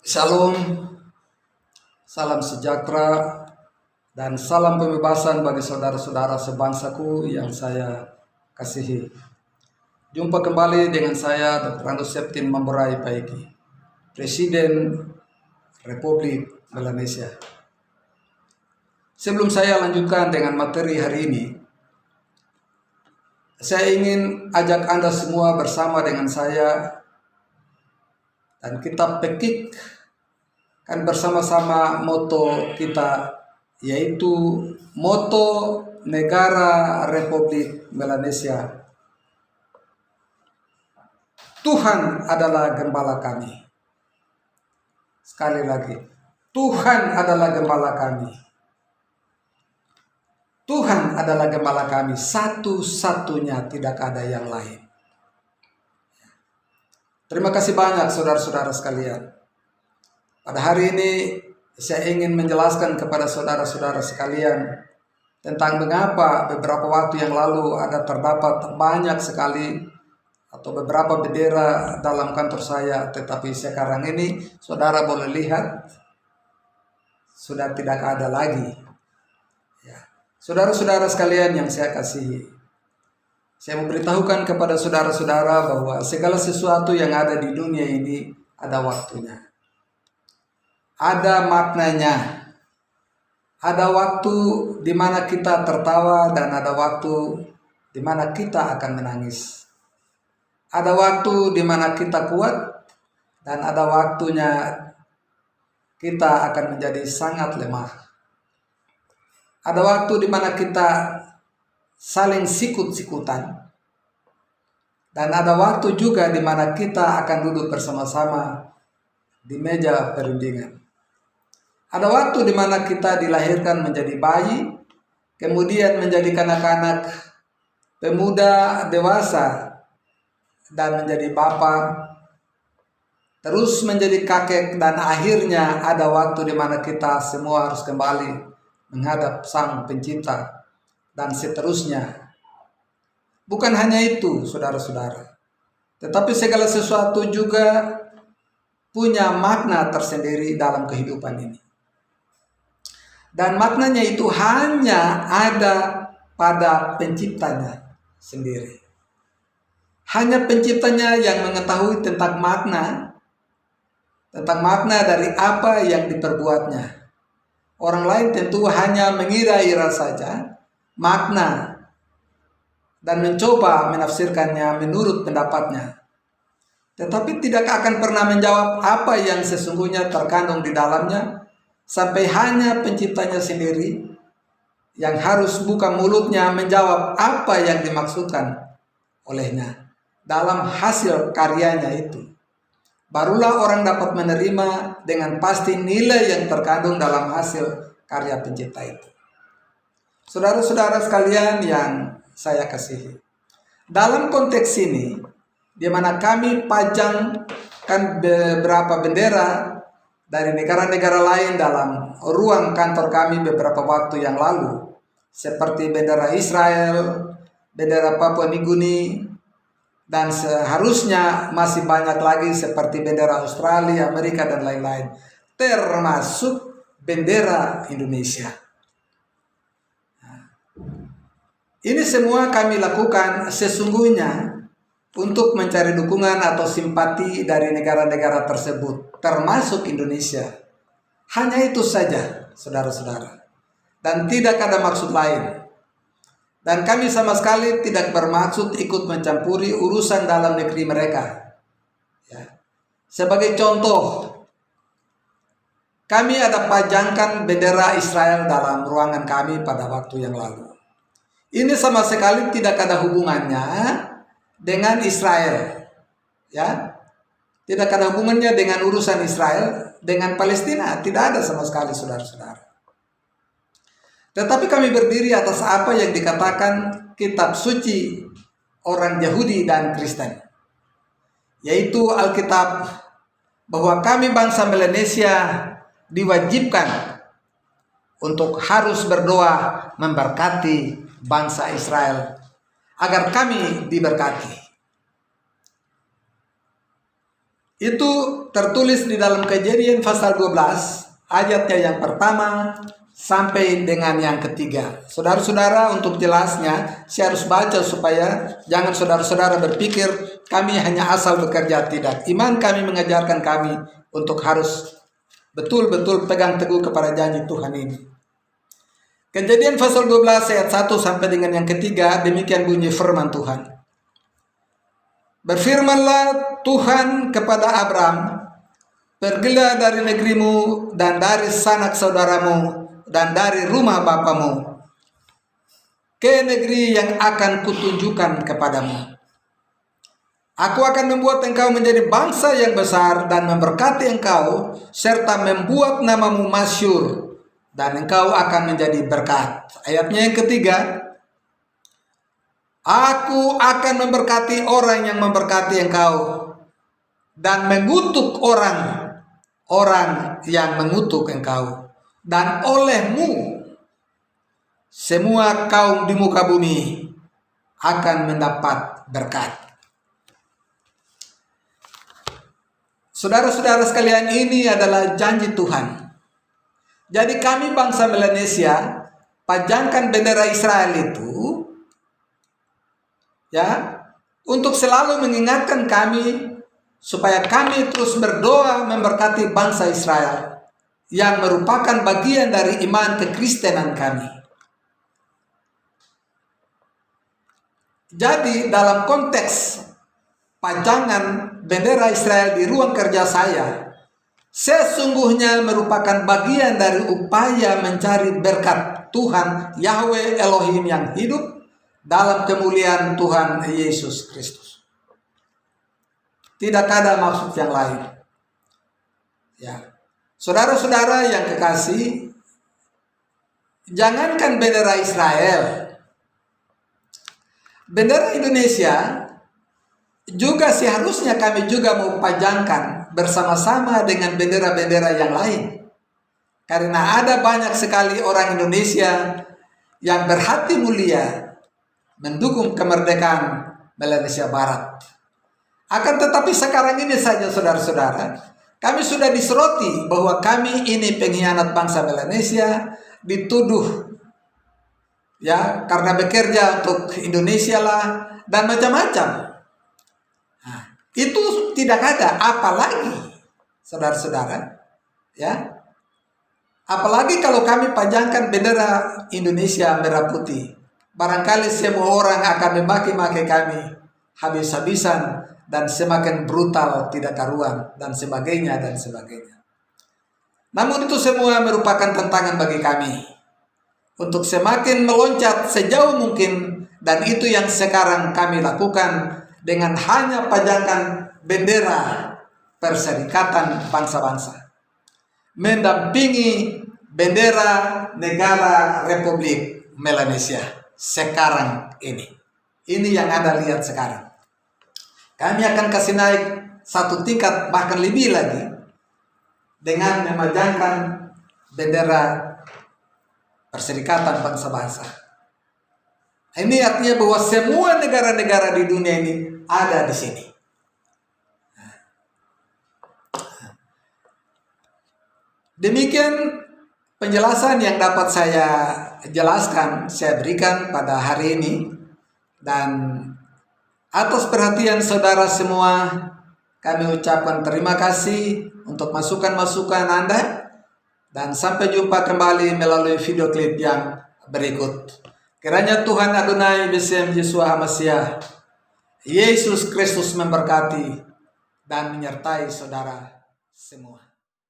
Shalom, salam sejahtera, dan salam pembebasan bagi saudara-saudara sebangsaku yang saya kasihi. Jumpa kembali dengan saya, Dr. Andus Septin Mamborai Paiki, Presiden Republik Melanesia. Sebelum saya lanjutkan dengan materi hari ini, saya ingin ajak Anda semua bersama dengan saya dan kita pekik kan bersama-sama moto kita, yaitu moto negara Republik Melanesia. Tuhan adalah gembala kami. Sekali lagi, Tuhan adalah gembala kami. Tuhan adalah gembala kami, satu-satunya, tidak ada yang lain. Terima kasih banyak saudara-saudara sekalian. Pada hari ini saya ingin menjelaskan kepada saudara-saudara sekalian tentang mengapa beberapa waktu yang lalu ada terdapat banyak sekali atau beberapa bendera dalam kantor saya, tetapi sekarang ini saudara boleh lihat sudah tidak ada lagi. Ya. Saudara-saudara sekalian yang saya kasihi, saya memberitahukan kepada saudara-saudara bahwa segala sesuatu yang ada di dunia ini ada waktunya. Ada maknanya. Ada waktu di mana kita tertawa dan ada waktu di mana kita akan menangis. Ada waktu di mana kita kuat dan ada waktunya kita akan menjadi sangat lemah. Ada waktu di mana kita saling sikut-sikutan. Dan ada waktu juga di mana kita akan duduk bersama-sama di meja perundingan. Ada waktu di mana kita dilahirkan menjadi bayi, kemudian menjadi kanak-kanak, pemuda, dewasa, dan menjadi bapa, terus menjadi kakek, dan akhirnya ada waktu di mana kita semua harus kembali menghadap Sang Pencipta, dan seterusnya. Bukan hanya itu, saudara-saudara, tetapi segala sesuatu juga punya makna tersendiri dalam kehidupan ini. Dan maknanya itu hanya ada pada penciptanya sendiri. Hanya penciptanya yang mengetahui tentang makna dari apa yang diperbuatnya. Orang lain tentu hanya mengira-ira saja makna dan mencoba menafsirkannya menurut pendapatnya. Tetapi tidak akan pernah menjawab apa yang sesungguhnya terkandung di dalamnya, sampai hanya penciptanya sendiri yang harus buka mulutnya menjawab apa yang dimaksudkan olehnya dalam hasil karyanya itu. Barulah orang dapat menerima dengan pasti nilai yang terkandung dalam hasil karya pencipta itu. Saudara-saudara sekalian yang saya kasihi, dalam konteks ini, di mana kami pajangkan beberapa bendera dari negara-negara lain dalam ruang kantor kami beberapa waktu yang lalu, seperti bendera Israel, bendera Papua Nugini, dan seharusnya masih banyak lagi seperti bendera Australia, Amerika, dan lain-lain, termasuk bendera Indonesia. Ini semua kami lakukan sesungguhnya untuk mencari dukungan atau simpati dari negara-negara tersebut, termasuk Indonesia. Hanya itu saja, saudara-saudara. Dan tidak ada maksud lain. Dan kami sama sekali tidak bermaksud ikut mencampuri urusan dalam negeri mereka. Ya. Sebagai contoh, kami ada pajangkan bendera Israel dalam ruangan kami pada waktu yang lalu. Ini sama sekali tidak ada hubungannya dengan Israel. Ya. Tidak ada hubungannya dengan urusan Israel dengan Palestina. Tidak ada sama sekali, saudara-saudara. Tetapi kami berdiri atas apa yang dikatakan kitab suci orang Yahudi dan Kristen, yaitu Alkitab, bahwa kami bangsa Melanesia diwajibkan untuk harus berdoa memberkati bangsa Israel agar kami diberkati. Itu tertulis di dalam Kejadian pasal 12 ayatnya yang pertama sampai dengan yang ketiga. Saudara-saudara, untuk jelasnya saya harus baca supaya jangan saudara-saudara berpikir kami hanya asal bekerja. Tidak. Iman kami mengajarkan kami untuk harus betul-betul pegang teguh kepada janji Tuhan ini. Kejadian pasal 12 ayat 1 sampai dengan yang ketiga, demikian bunyi firman Tuhan. Berfirmanlah Tuhan kepada Abram, pergilah dari negerimu dan dari sanak saudaramu dan dari rumah bapamu ke negeri yang akan kutunjukkan kepadamu. Aku akan membuat engkau menjadi bangsa yang besar dan memberkati engkau serta membuat namamu masyhur dan engkau akan menjadi berkat. Ayatnya yang ketiga, aku akan memberkati orang yang memberkati engkau dan mengutuk orang yang mengutuk engkau, dan olehmu semua kaum di muka bumi akan mendapat berkat. Saudara-saudara sekalian, ini adalah janji Tuhan. Jadi kami bangsa Melanesia pajangkan bendera Israel itu ya, untuk selalu mengingatkan kami supaya kami terus berdoa memberkati bangsa Israel yang merupakan bagian dari iman kekristenan kami. Jadi dalam konteks pajangan bendera Israel di ruang kerja saya, sesungguhnya merupakan bagian dari upaya mencari berkat Tuhan Yahweh Elohim yang hidup dalam kemuliaan Tuhan Yesus Kristus. Tidak ada maksud yang lain. Ya. Saudara-saudara yang kekasih, jangankan bendera Israel, bendera Indonesia juga seharusnya kami juga mau pajangkan bersama-sama dengan bendera-bendera yang lain. Karena ada banyak sekali orang Indonesia yang berhati mulia mendukung kemerdekaan Melanesia Barat. Akan tetapi sekarang ini saja saudara-saudara, kami sudah diseroti bahwa kami ini pengkhianat bangsa Melanesia, dituduh ya karena bekerja untuk Indonesia lah dan macam-macam. Nah, itu tidak ada, apalagi saudara-saudara, ya, apalagi kalau kami pajangkan bendera Indonesia merah putih, barangkali semua orang akan memaki-maki kami habis-habisan dan semakin brutal, tidak karuan, dan sebagainya, dan sebagainya. Namun itu semua merupakan tantangan bagi kami untuk semakin meloncat sejauh mungkin, dan itu yang sekarang kami lakukan dengan hanya pajangkan bendera Perserikatan Bangsa-Bangsa, mendampingi bendera negara Republik Melanesia sekarang ini. Ini yang Anda lihat sekarang. Kami akan kasih naik satu tingkat, bahkan lebih lagi, dengan memajangkan bendera Perserikatan Bangsa-Bangsa. Ini artinya bahwa semua negara-negara di dunia ini ada di sini. Demikian penjelasan yang dapat saya jelaskan, saya berikan pada hari ini. Dan atas perhatian saudara semua, kami ucapkan terima kasih untuk masukan-masukan Anda. Dan sampai jumpa kembali melalui video klip yang berikut. Kiranya Tuhan Adonai Besem Yeshua HaMashiach, Yesus Kristus memberkati dan menyertai saudara semua.